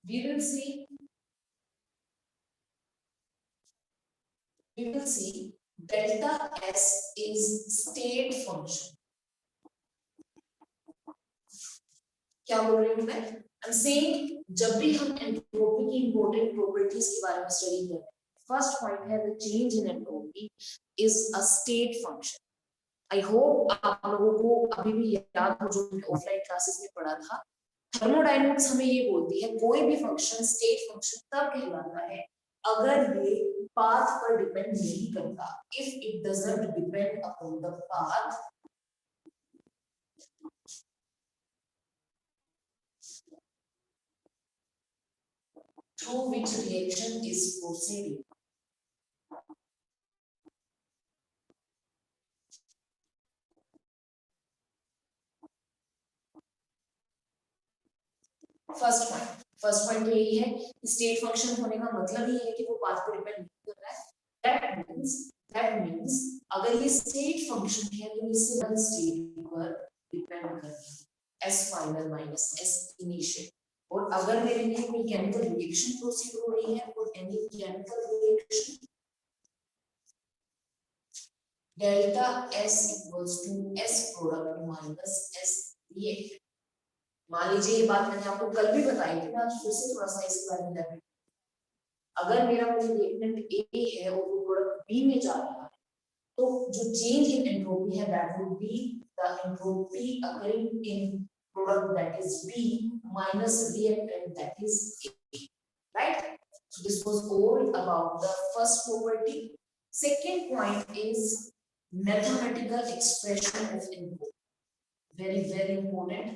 we will see delta S is state function. क्या बोल रही हूँ मैं? I'm saying जब भी हम एंट्रोपी की इंपॉर्टेंट प्रॉपर्टीज के बारे में स्टडी करते हैं, फर्स्ट पॉइंट है the change in entropy is a state function. I hope आप लोगों को अभी भी याद हो जो ऑफलाइन क्लासेस में पढ़ा था. थर्मोडायनेमिक्स हमें ये बोलती है कोई भी फंक्शन स्टेट फंक्शन तब कहलाता है अगर ये पाथ पर डिपेंड नहीं करता. If it doesn't depend upon the path through which reaction is proceeding. First point यही है स्टेट फंक्शन होने का मतलब ही है कि वो पाथ पर डिपेंड नहीं कर रहा है. दैट मींस अगर ये स्टेट फंक्शन है तो इससे हर स्टेट पर डिपेंड करता है s final minus s initial. और अगर मेरे लिए कोई केमिकल रिएक्शन प्रोसीड हो रही है और any chemical reaction delta s equals to s product minus s react. मान लीजिए ये बात मैंने आपको कल भी बताई थी, आज फिर से थोड़ा सा इसके बारे में बताऊं. अगर मेरा कोई रिएक्टेंट A है और वो प्रोडक्ट B में जा रहा है तो जो चेंज इन एंट्रोपी है that would be the entropy occurring in product that is B minus reactant that is A, right? So this was all about the first property. Second point is mathematical expression of entropy. Very important.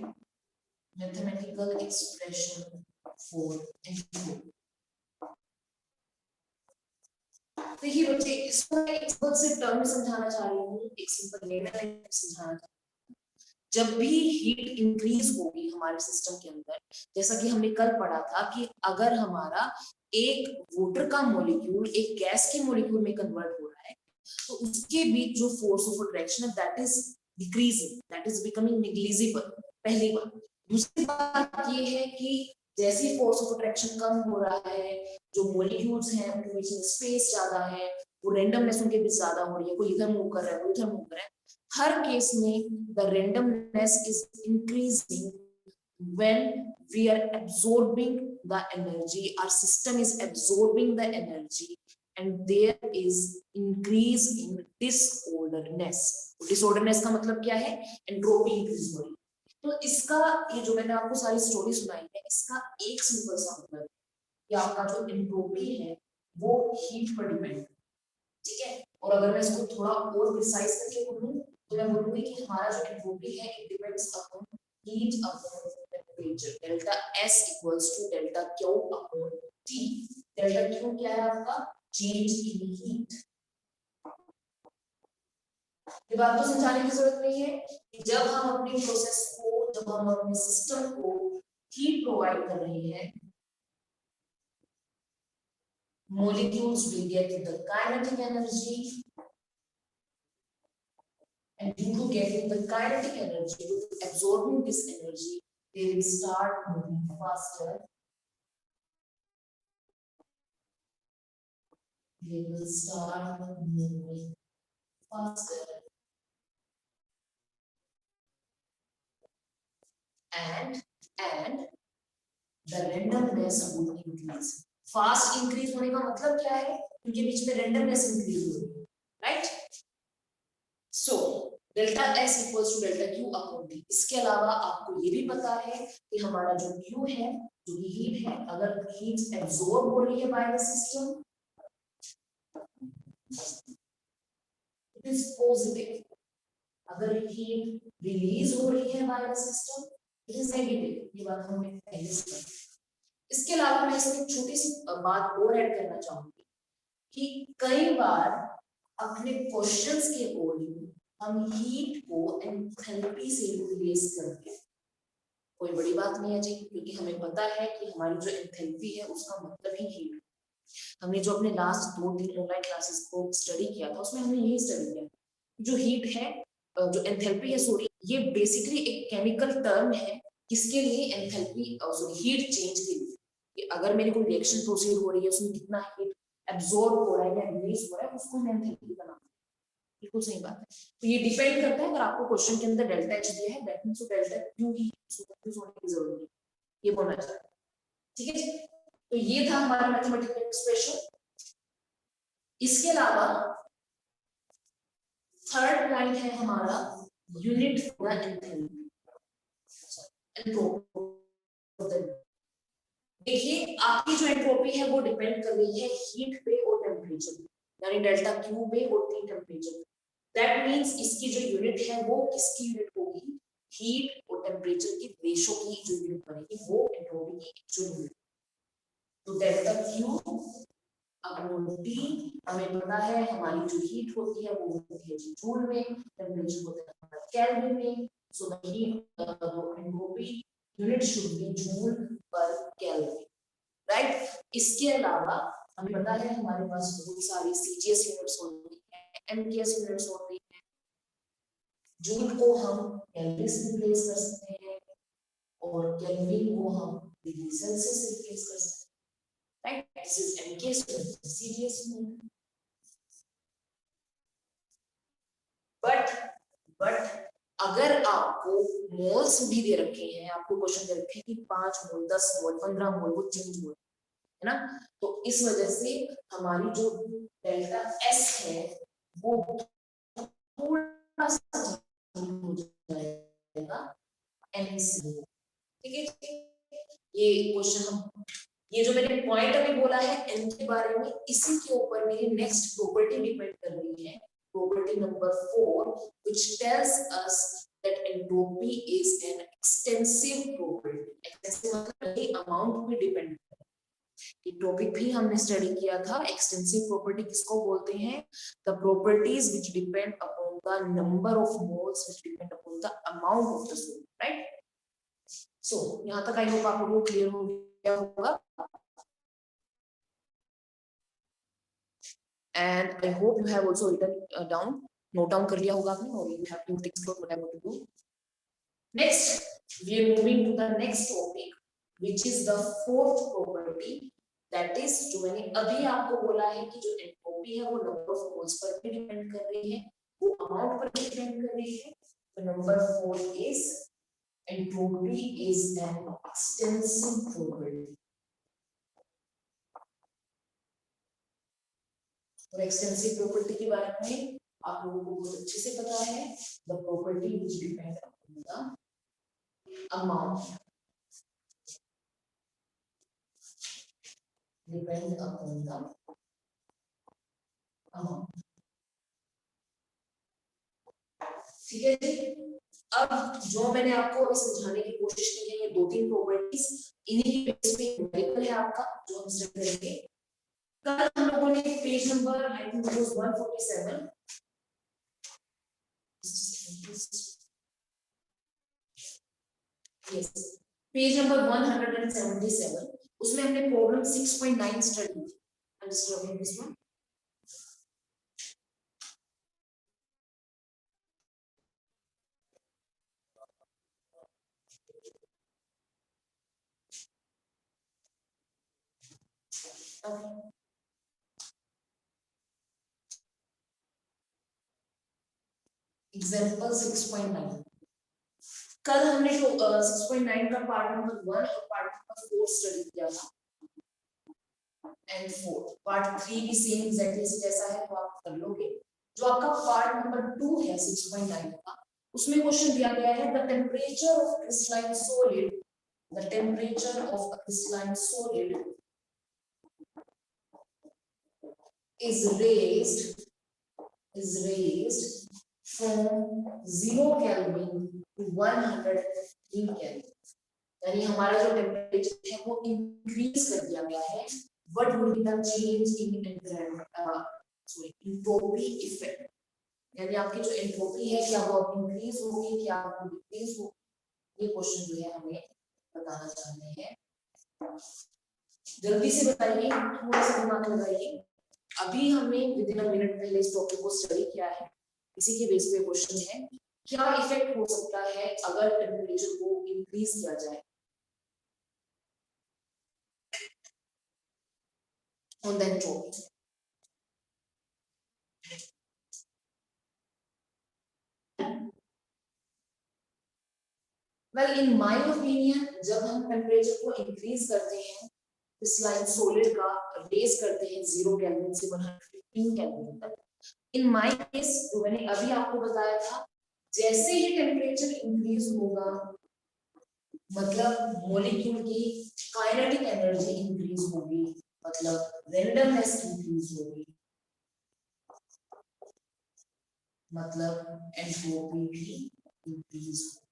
Mathematical expression for entropy. देखिए बच्चे इसको एक simple से term समझाना चाह रही हूँ, एक सिंपल लेवल में समझाना चाह रही हूँ. जब भी हीट इंक्रीज होगी हमारे सिस्टम के अंदर, जैसा कि हमने कल पढ़ा था कि अगर हमारा एक वाटर का मॉलिक्यूल एक गैस के मॉलिक्यूल में कन्वर्ट हो रहा है तो उसके बीच जो फोर्स ऑफ अट्रैक्शन है that is decreasing, that is becoming negligible. पहली बात. दूसरी बात ये है कि जैसे फोर्स ऑफ अट्रैक्शन कम हो रहा है, जो मॉलिक्यूल्स हैं उनके बीच में स्पेस ज्यादा है, वो रैंडमनेस उनके बीच ज्यादा हो रही है, कोई इधर मूव कर रहा है कोई इधर मूव कर रहा है. हर केस में the randomness is increasing when we are absorbing the energy, our system is absorbing the energy and there is increase in disorderness. disorderness का मतलब क्या है? एंट्रोपी इंक्रीज हो रही है. तो इसका ये जो मैंने आपको सारी स्टोरी सुनाई है इसका एक सिंपल सा मतलब कि आपका जो एंट्रोपी है वो हीट पर डिपेंड है. ठीक है. और अगर मैं इसको थोड़ा और प्रिसाइज करके बोलूं तो मैं बोलूंगी कि हमारा जो एंट्रोपी है it depends upon heat upon temperature. Delta S equals to delta Q upon T. Delta Q क्या है आपका? Change in heat. ये बात तो समझाने की जरूरत नहीं है कि जब हम अपनी प्रोसेस को, जब हम अपने सिस्टम को हीट प्रोवाइड कर रहे हैं, molecules will get the kinetic energy, and due to getting the kinetic energy, absorbing this energy, they will start moving faster. They will start moving faster. And the randomness would increase. Fast increase होने का मतलब क्या है? उनके बीच में randomness increase हो रही है, right? So delta S equals to delta Q upon T. इसके अलावा आपको ये भी पता है कि हमारा जो Q है, जो कि हीट है, अगर हीट एब्जॉर्ब हो रही है by the system it is positive. अगर हीट रिलीज हो रही है by the system it is negative. ये बात हमने पहले से पढ़ी. इसके अलावा मैं इसमें एक छोटी सी बात और ऐड करना चाहूंगी कि कई बार अपने क्वेश्चंस के अकॉर्डिंग हम हीट को एंथैल्पी से रिप्लेस करते हैं. कोई बड़ी बात नहीं है जी, क्योंकि हमें पता है कि हमारी जो एंथैल्पी है उसका मतलब ही हीट. हमने जो अपने लास्ट 2-3 ऑनलाइन क्लासेस को स्टडी किया था उसमें हमने यही स्टडी किया. जो हीट है, जो एंथैल्पी है, सॉरी, ये बेसिकली एक केमिकल टर्म है किसके लिए? एंथैल्पी सॉरी हीट चेंज के लिए. अगर मेरी कोई रिएक्शन प्रोसीड हो रही है उसमें कितना हीट एब्जॉर्ब हो रहा है या रिलीज हो रहा है उसको मैं एंथैल्पी बनाऊं। बिल्कुल सही बात है। तो ये डिपेंड करता है, अगर आपको क्वेश्चन के अंदर डेल्टा एच दिया है that means delta Q he confuse होने की जरूरत नहीं, ये बोलना चाहिए। ठीक है जी, तो ये था हमारा मैथमेटिकल एक्सप्रेशन। इसके अलावा थर्ड पॉइंट है हमारा यूनिट फॉर एंथैल्पी। देखिए आपकी जो एंट्रोपी है वो डिपेंड कर रही है हीट पे और टेम्परेचर, यानी डेल्टा क्यू पे और टी टेम्परेचर। दैट मींस इसकी जो यूनिट है वो किसकी यूनिट होगी, हीट और टेम्परेचर की रेशो की जो यूनिट बनेगी वो एंट्रोपी की एक्चुअल यूनिट। तो डेल्टा क्यू अपॉन टी हमें पता है हमारी जो हीट होती है वो होती है जूल में, टेम्परेचर होता है हमारा केल्विन में। So the heat entropy unit should be joule पर केल्विन, राइट। इसके अलावा हमें पता है हमारे पास बहुत सारी सीजीएस यूनिट्स होती है, एमकेएस यूनिट्स होती है। जूल को हम केल्विन से रिप्लेस कर सकते हैं और केल्विन को हम डिग्री सेल्सियस से रिप्लेस कर सकते हैं, right. This is MKS unit, CGS unit. But अगर आपको मोल्स भी दे रखे हैं, आपको क्वेश्चन दे रखे हैं कि 5 मोल 10 मोल 15 मोल वो चेंज हो है ना, तो इस वजह से हमारी जो डेल्टा एस है वो थोड़ा सा हो जाएगा एनसी। ठीक है, ये क्वेश्चन हम, ये जो मैंने पॉइंट अभी बोला है एन के बारे में, इसी के ऊपर मेरी नेक्स्ट प्रॉपर्टी डिपेंड कर रही है, property number 4 which tells us that entropy is an extensive property। Extensive मतलब ये अमाउंट पे डिपेंड, ये टॉपिक भी हमने स्टडी किया था। एक्सटेंसिव प्रॉपर्टी किसको बोलते हैं, the properties which depend upon the number of moles which depend upon the amount of the solute, right. So यहां तक आई होप आप लोगों को क्लियर हो गया होगा, and I hope you have also written down, note down कर लिया होगा आपने, और you have to take note what I want to do. Next we are moving to the next topic which is the fourth property, that is जो मैंने अभी आपको बोला है कि जो एंट्रोपी है वो नंबर ऑफ मोल्स पर भी डिपेंड कर रही है, वो अमाउंट पर भी डिपेंड कर रही है। तो number 4 is entropy is an extensive property. और एक्सटेंसिव प्रॉपर्टी के बारे में आप लोगों को बहुत अच्छे से पता है, the property which depend upon the amount, depend upon the amount. ठीक है जी, अब जो मैंने आपको अभी समझाने की कोशिश की है ये 2-3 प्रॉपर्टीज, इन्हीं के बेस पे न्यूमेरिकल है आपका जो हम स्टडी करेंगे। कल हम लोगों ने page number I think it was 147, yes, page number 177, उसमें हमने प्रॉब्लम 6.9 स्टडी की। I just rubbing this one. Example 6.9, कल हमने 6.9 का पार्ट नंबर 1 और पार्ट नंबर 4 स्टडी किया था, एंड 4 पार्ट 3 भी सेम एग्जैक्टली जैसा है तो आप कर लोगे। जो आपका पार्ट नंबर 2 है 6.9 का, उसमें क्वेश्चन दिया गया है the temperature of crystalline solid, the temperature of a crystalline solid is raised from 0 Kelvin to 103 Kelvin, यानी हमारा जो टेम्परेचर है वो इंक्रीज कर दिया गया है। What would be the change in entropy effect, यानी आपकी जो एंट्रोपी है क्या वो इंक्रीज होगी क्या वो डिक्रीज होगी, ये क्वेश्चन जो है हमें बताना चाहते हैं। जल्दी से बताइए, थोड़ा सा दिमाग लगाइए। अभी हमने विद इन अ मिनट पहले इस टॉपिक को स्टडी किया है, इसी के बेस पे क्वेश्चन है क्या इफेक्ट हो सकता है अगर टेम्परेचर को इंक्रीज किया जाए। on the entropy. Well, in my opinion, जब हम टेम्परेचर को इंक्रीज करते हैं, इस लाइन सॉलिड का रेज करते हैं 0 केल्विन से 115 केल्विन तक, इन माय केस जो मैंने अभी आपको बताया था, जैसे ही टेम्परेचर इंक्रीज होगा, मतलब मॉलिक्यूल की काइनेटिक एनर्जी इंक्रीज होगी, मतलब रेंडमनेस इंक्रीज होगी, मतलब एंट्रोपी भी इंक्रीज होगी,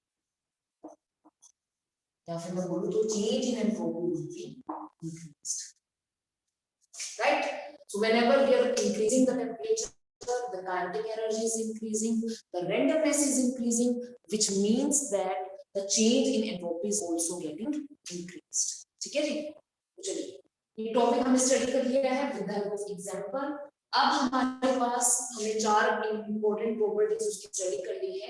या फिर मैं बोलूं तो change in entropy will be increased, right? So whenever we are increasing the temperature, the kinetic energy is increasing, the randomness is increasing, which means that the change in entropy is also getting increased. ठीक है जी? चलिए, ये topic हमने study कर लिया है with the help of example. अब हमारे पास हमने 4 इंपॉर्टेंट प्रॉपर्टीज उसकी स्टडी कर ली है।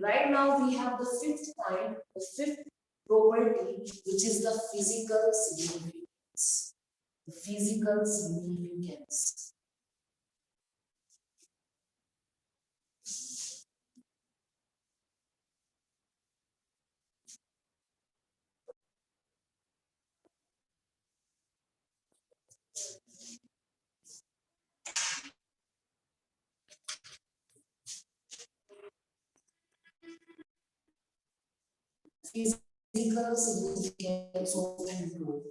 Right now we have the fifth point, the fifth property, which is the physical significance. The physical significance. Physical significance of entropy.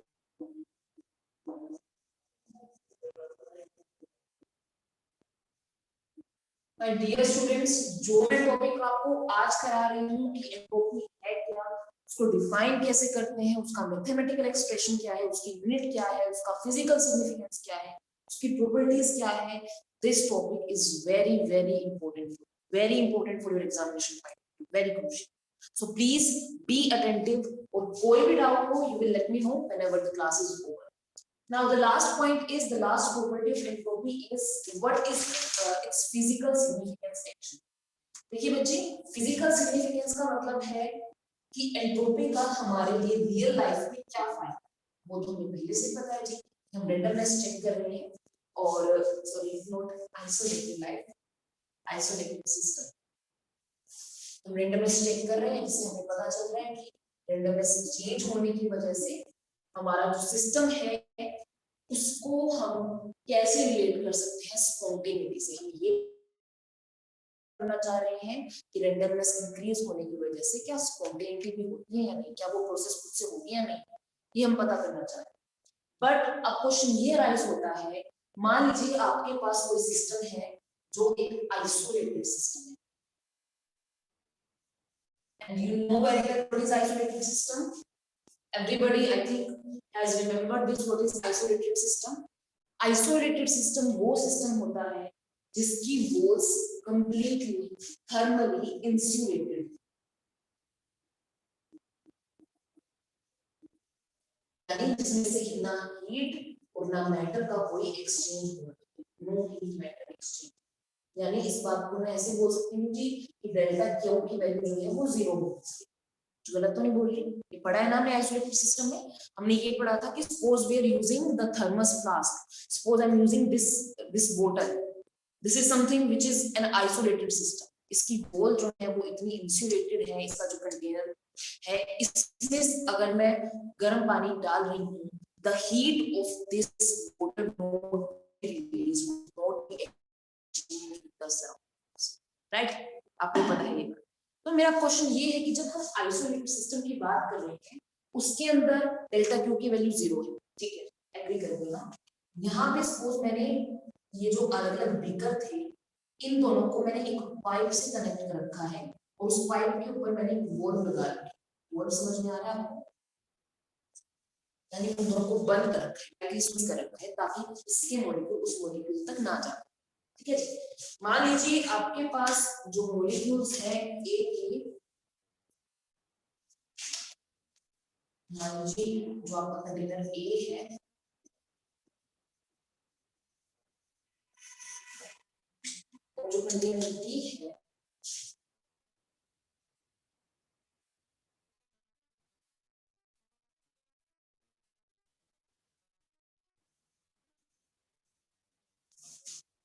My dear students, जो मैं topic आपको आज करा रही हूँ कि एंट्रोपी है क्या, उसको डिफाइन कैसे करते हैं, उसका मैथमेटिकल एक्सप्रेशन क्या है, उसकी यूनिट क्या है, उसका फिजिकल सिग्निफिकेंस क्या है, उसकी प्रॉपर्टीज क्या है, this topic is very very important for your examination point, very crucial. So please be attentive, और कोई भी डाउट हो you will let me know whenever the class is over. Now the last point is, the last property of entropy is what is its physical significance actually. देखिए बच्चे, physical significance का मतलब है कि एंट्रोपी का हमारे लिए रियल लाइफ में क्या फायदा, वो तो हमें पहले से पता है जी, हम रेंडमनेस चेक कर रहे हैं, और sorry not isolated life, isolated system, हम रेंडमनेस चेक कर रहे हैं, जिससे हमें पता चल रहा है कि रेंडमनेस चेंज होने की वजह से हमारा जो सिस्टम है उसको हम कैसे रिलेट कर सकते हैं स्पॉन्टेनिटी से। हम ये करना चाह रहे हैं कि रेंडमनेस इंक्रीज होने की वजह से क्या स्पॉन्टेनिटी भी होती है या नहीं, क्या वो प्रोसेस खुद से होगी या नहीं, ये हम पता करना चाह रहे हैं। बट अब क्वेश्चन ये राइज होता है, मान लीजिए आपके पास कोई सिस्टम है जो एक आइसोलेटेड सिस्टम है, and you know very well what is isolated system. Everybody I think has remembered this, what is isolated system. Isolated system वो सिस्टम होता है जिसकी वॉल्स कंप्लीटली थर्मली इंसुलेटेड, यानी जिसमें से ना हीट और ना मैटर का कोई एक्सचेंज हो, नो हीट मैटर एक्सचेंज, यानी इस बात को मैं ऐसे बोल सकती हूँ जी कि डेल्टा क्यू की वैल्यू जो है वो 0 होगी। गलत तो नहीं बोल रही, ये पढ़ा है ना हमने आइसोलेटेड सिस्टम में, हमने ये पढ़ा था कि suppose we are using the thermos flask, suppose I am using this बोतल, this is something which is an isolated system, इसकी वॉल जो है वो इतनी इंसुलेटेड है, इसका जो कंटेनर है इसमें अगर मैं गर्म पानी डाल रही हूँ, द हीट ऑफ दिस बोतल not release, not be exchanged with the surroundings, right? आपको पता है ये। तो मेरा क्वेश्चन ये है कि जब हम आइसोलेटेड सिस्टम की बात कर रहे हैं, उसके अंदर डेल्टा क्यू की वैल्यू 0 है, ठीक है, एग्री करेंगे ना? यहाँ पे सपोज मैंने ये जो अलग अलग बीकर थे, इन दोनों को मैंने एक पाइप से कनेक्ट कर रखा है, और उस पाइप के ऊपर मैंने एक वॉल्व लगा रखी है, वॉल्व समझ में आ रहा है आपको? यानी उन दोनों को बंद कर रखा है, स्विच कर रखा है, ताकि इसके मॉलिक्यूल उस मॉलिक्यूल तक ना जाए, ठीक है जी? मान लीजिए आपके पास जो मॉलिक्यूल्स है ए के, मान लीजिए जो आपका कंटेनर ए है, और जो कंटेनर बी है,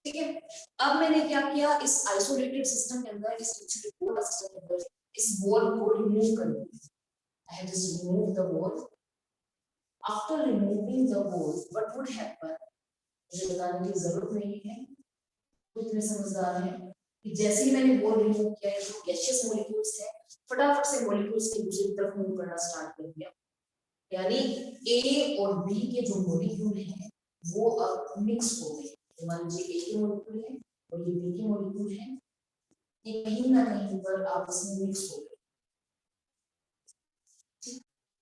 ठीक है। अब मैंने क्या किया, इस आइसोलेटेड सिस्टम के अंदर, इस सिस्टम के अंदर इस वॉल को रिमूव कर दिया। I have just removed the wall. After removing the wall, what would happen? मुझे बताने की जरूरत नहीं है, कुछ में समझदार है कि जैसे ही मैंने वॉल रिमूव किया, जो गैसियस मॉलिक्यूल्स है फटाफट से मॉलिक्यूल्स की दूसरी तरफ मूव करना स्टार्ट कर दिया। यानी ए और बी के जो मॉलिक्यूल हैं वो अब मिक्स हो गए। तो मान लीजिए ए के मॉलिक्यूल है और ये बी के मॉलिक्यूल है, ये कहीं ना कहीं पर आपस में मिक्स हो गए।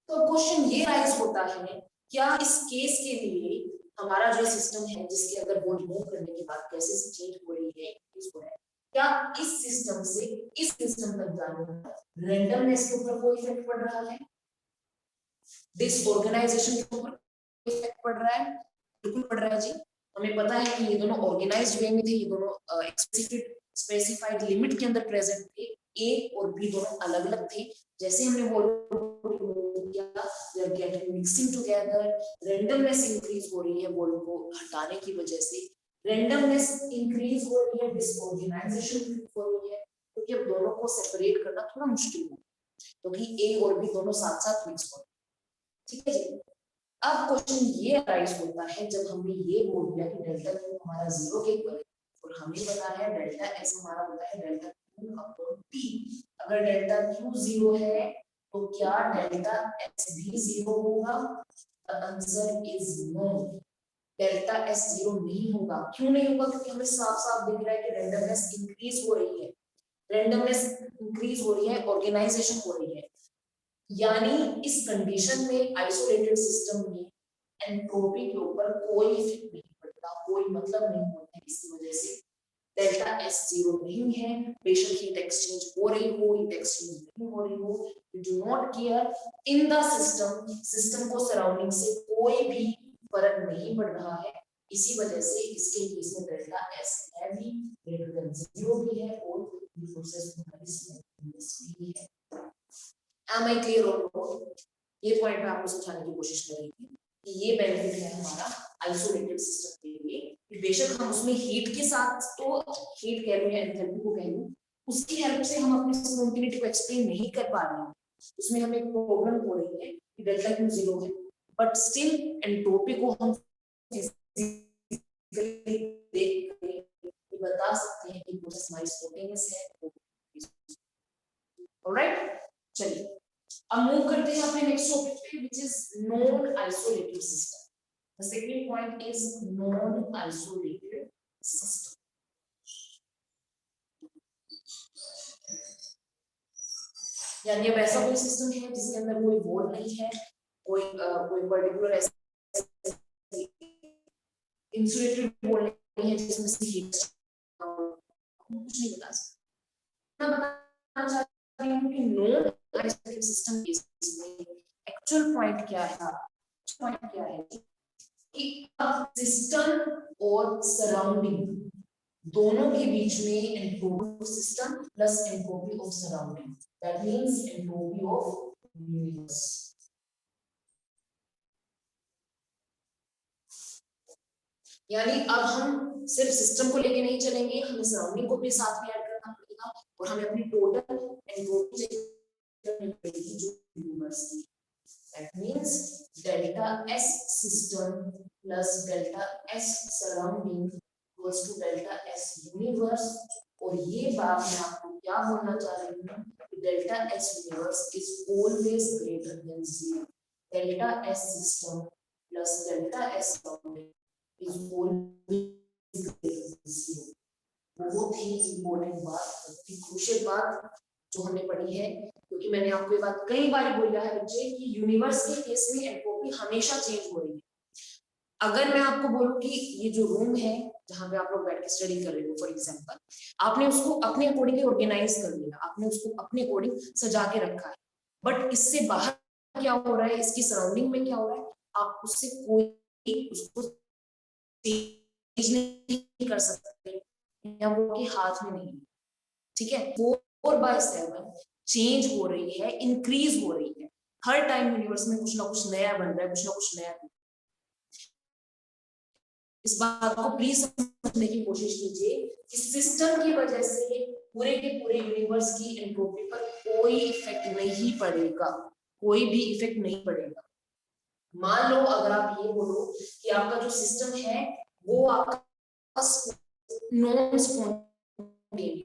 तो क्वेश्चन ये राइज होता है, क्या इस केस के लिए हमारा जो सिस्टम है जिसके अंदर वो रिमूव करने के बाद गैसेस चेंज हो रही है, इंक्रीज हो रहा है, क्या इस सिस्टम से इस सिस्टम तक जाने में रैंडमनेस के ऊपर कोई इफेक्ट पड़ रहा है, डिसऑर्गेनाइजेशन के ऊपर इफेक्ट पड़ रहा है? बिल्कुल पड़ रहा है जी। हमें पता है कि ये दोनों ऑर्गेनाइज्ड वे में थे, ये दोनों स्पेसिफाइड लिमिट के अंदर प्रेजेंट थे, ए और बी दोनों अलग अलग थे। जैसे हमने getting mixing together, randomness increase हो रही है वॉल को हटाने की वजह से, रैंडमनेस इंक्रीज हो रही है, डिसऑर्गेनाइजेशन हो रही है, क्योंकि अब दोनों को सेपरेट करना थोड़ा मुश्किल है क्योंकि ए और बी दोनों साथ साथ मिक्स हो रहे हैं। ठीक है जी। अब क्वेश्चन ये राइज होता है, जब हमने ये बोल दिया कि डेल्टा क्यू हमारा 0 के इक्वल है और हमें पता है डेल्टा एस हमारा होता है डेल्टा क्यू अपॉन टी। अगर डेल्टा क्यू 0 है तो क्या डेल्टा एस भी 0 होगा? The answer is no. Delta S 0 नहीं होगा। क्यों नहीं होगा? क्योंकि हमें साफ साफ दिख रहा है कि रैंडमनेस इंक्रीज हो रही है, रैंडमनेस इंक्रीज हो रही है, ऑर्गेनाइजेशन हो रही है। यानी इस कंडीशन में आइसोलेटेड सिस्टम में एंट्रोपी के ऊपर कोई इफेक्ट नहीं पड़ता, कोई मतलब नहीं होता है। इसकी वजह से डेल्टा एस 0 नहीं है, बेशक हीट एक्सचेंज हो रही हो, हीट एक्सचेंज नहीं हो रही हो, you do not care. In the system, system को सराउंडिंग से कोई भी फर्क नहीं पड़ रहा है। इसी वजह से इसके केस में डेल्टा एस है भी ग्रेटर देन 0 भी है और प्रोसेस भी है। Am I clear or not? ये पॉइंट मैं आपको समझाने की कोशिश कर रही थी कि ये बेनिफिट है हमारा आइसोलेटेड सिस्टम के लिए कि बेशक हम उसमें हीट के साथ, तो हीट कह लूं या एंथैल्पी को कह लूं, उसकी हेल्प से हम अपनी स्पॉन्टेनिटी को एक्सप्लेन नहीं कर पा रहे हैं, उसमें हमें प्रॉब्लम हो रही है कि डेल्टा क्यू 0 है, बट स्टिल एंट्रोपी को हम फिजिकली देख कर बता सकते हैं कि प्रोसेस हमारी स्पॉन्टेनियस है। ऑलराइट, चलिए अब मूव करते हैं अपने नेक्स्ट टॉपिक पे, which is non isolated system. The second point is non isolated system. यानी अब ऐसा कोई सिस्टम है जिसके अंदर कोई वॉल नहीं है, कोई पर्टिकुलर इंसुलेटेड वॉल नहीं है जिसमें से हीट कुछ नहीं बता सकता। मैं बताना चाहती हूँ कि नॉन आइसोलेटेड सिस्टम में एक्चुअल पॉइंट क्या है? पॉइंट क्या है कि अब सिस्टम और सराउंडिंग दोनों के बीच में entropy of system plus entropy of surrounding, that means entropy of universe. यानी अब हम सिर्फ सिस्टम को लेके नहीं चलेंगे, हमें सराउंडिंग को भी साथ में ऐड करना पड़ेगा और हमें अपनी टोटल एंट्रोपी चेक पड़ेगी जो यूनिवर्स की। That means delta S system plus delta S surrounding equals to delta S universe। और ये बात मैं आपको क्या बोलना चाह रही हूँ कि delta S universe is always greater than 0। delta S system plus delta S surrounding is always greater than 0। बहुत ही इम्पोर्टेंट बात, बहुत ही क्रूशियल बात जो हमने पढ़ी है, क्योंकि मैंने आपको ये बात कई बार बोला है बच्चे कि यूनिवर्स के केस में एंट्रोपी हमेशा चेंज हो रही है। अगर मैं आपको बोलूं कि ये जो रूम है जहां पे आप लोग बैठ के स्टडी कर रहे हो, फॉर एग्जांपल, आपने उसको अपने अकॉर्डिंग ऑर्गेनाइज कर लिया, आपने उसको अपने अकॉर्डिंग सजा के रखा है, बट इससे बाहर क्या हो रहा है, इसकी सराउंडिंग में क्या हो रहा है, आप उससे कोई उसको चेंज नहीं कर सकते या वो के हाथ में नहीं। ठीक है, 4/7 चेंज हो रही है, इंक्रीज हो रही है, हर टाइम यूनिवर्स में कुछ ना कुछ नया बन रहा है, कुछ ना कुछ नया। इस बात को प्लीज समझने की कोशिश कीजिए कि सिस्टम की वजह से पूरे के पूरे यूनिवर्स की एंट्रोपी पर कोई इफेक्ट नहीं पड़ेगा, कोई भी इफेक्ट नहीं पड़ेगा। मान लो अगर आप ये बोलो कि आपका जो सिस्टम है वो आपका नॉन स्पॉन्टेनियस